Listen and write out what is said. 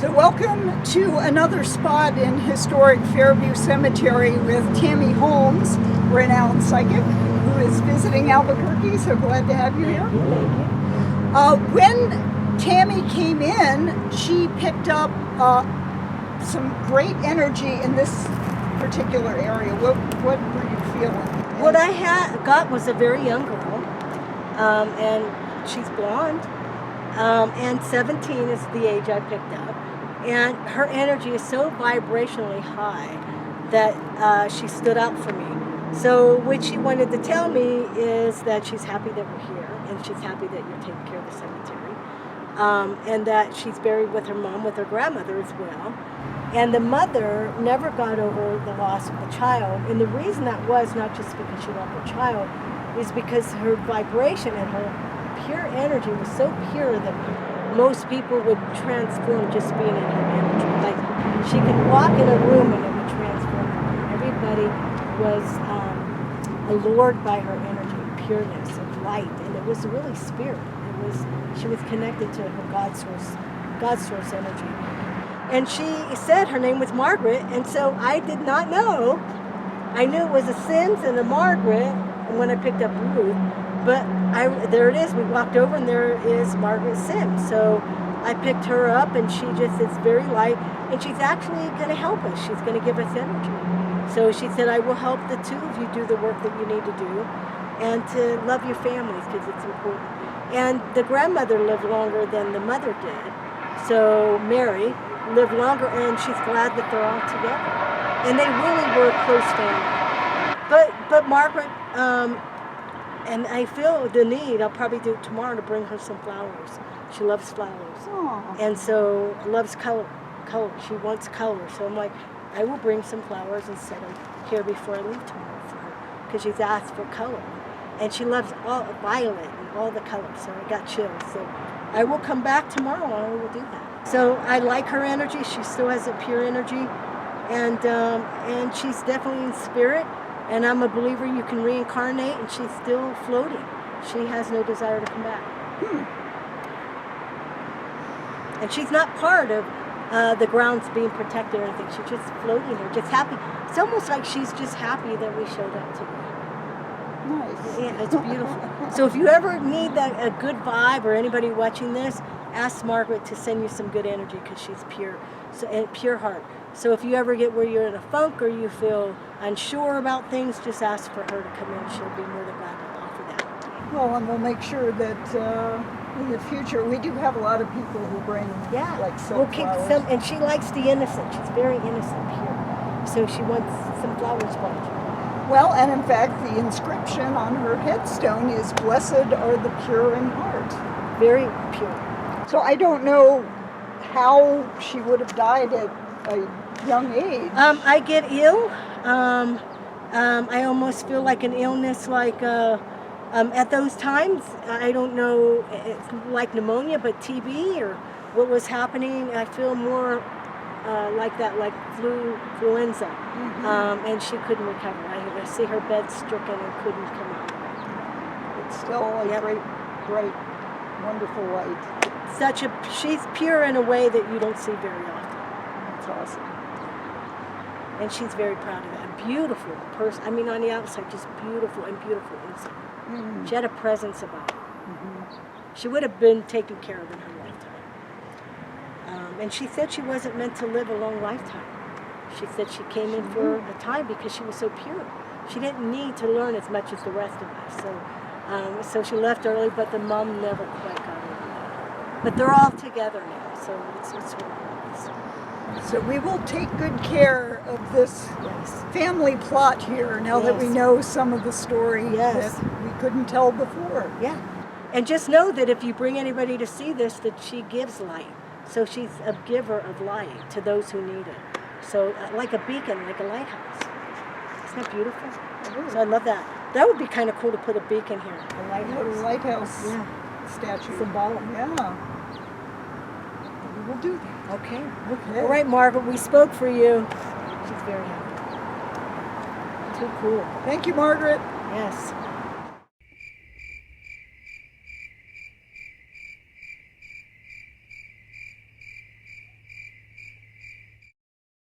So welcome to another spot in Historic Fairview Cemetery with Tammy Holmes, renowned psychic, who is visiting Albuquerque. So glad to have you here. When Tammy came in, she picked up some great energy in this particular area. What were you feeling? What I got was a very young girl, and she's blonde, and 17 is the age I picked up. And her energy is so vibrationally high that she stood out for me. So what she wanted to tell me is that she's happy that we're here, and she's happy that you're taking care of the cemetery, and that she's buried with her mom, with her grandmother as well. And the mother never got over the loss of the child. And the reason that was not just because she loved her child, is because her vibration and her pure energy was so pure that most people would transform just being in her energy. Like, she could walk in a room and it would transform her. Everybody was allured by her energy, pureness of light, and it was really spirit. She was connected to her God source energy. And she said her name was Margaret, and so I did not know. I knew it was a Sims and a Margaret when I picked up Ruth, but there it is. We walked over, and there is Margaret Sims. So I picked her up, and she just is very light, and she's actually going to help us. She's going to give us energy. So she said, I will help the two of you do the work that you need to do, and to love your families, because it's important. And the grandmother lived longer than the mother did. So Mary lived longer, and she's glad that they're all together. And they really were a close family. But Margaret, and I feel the need, I'll probably do it tomorrow, to bring her some flowers. She loves flowers. Aww. And so loves color. She wants color. So I'm like, I will bring some flowers and set them here before I leave tomorrow for her, because she's asked for color. And she loves all violet and all the colors, so I got chills. So I will come back tomorrow and I will do that. So I like her energy. She still has a pure energy, and she's definitely in spirit. And I'm a believer you can reincarnate, and she's still floating. She has no desire to come back. And she's not part of the grounds being protected or anything. She's just floating there, just happy. It's almost like she's just happy that we showed up today. Nice. Yeah, it's beautiful. So if you ever need a good vibe, or anybody watching this, ask Margaret to send you some good energy, because she's pure, and pure heart. So if you ever get where you're in a funk, or you feel unsure about things, just ask for her to come in. She'll be more than glad to offer that. Well, and we'll make sure that in the future, we do have a lot of people who bring like silk flowers. And she likes the innocent. She's very innocent, pure. So she wants some flowers for you. Well, and in fact, the inscription on her headstone is, "Blessed are the pure in heart." Very pure. So I don't know how she would have died at a young age. I get ill. I almost feel like an illness, like at those times. I don't know, it's like pneumonia, but TB or what was happening. I feel more like that, like influenza. And she couldn't recover. I see her bed stricken and couldn't come out. It's still a great, wonderful light. She's pure in a way that you don't see very often. That's awesome. And she's very proud of that. A beautiful person. I mean, on the outside, just beautiful, and beautiful inside. She had a presence about her. She would have been taken care of in her lifetime. And she said she wasn't meant to live a long lifetime. She said she came in for a time because she was so pure. She didn't need to learn as much as the rest of us. So she left early, but the mom never quite got over that. But they're all together now, so it's really nice. So we will take good care of this family plot here now that we know some of the story that we couldn't tell before. Yeah. And just know that if you bring anybody to see this, that she gives light. So she's a giver of light to those who need it. So like a beacon, like a lighthouse. Isn't that beautiful? So I love that. That would be kind of cool to put a beacon here, a lighthouse. A lighthouse statue. Symbolic. Yeah. We will do that. Okay. All right, Margaret, we spoke for you. She's very happy. Too cool. Thank you, Margaret. Yes.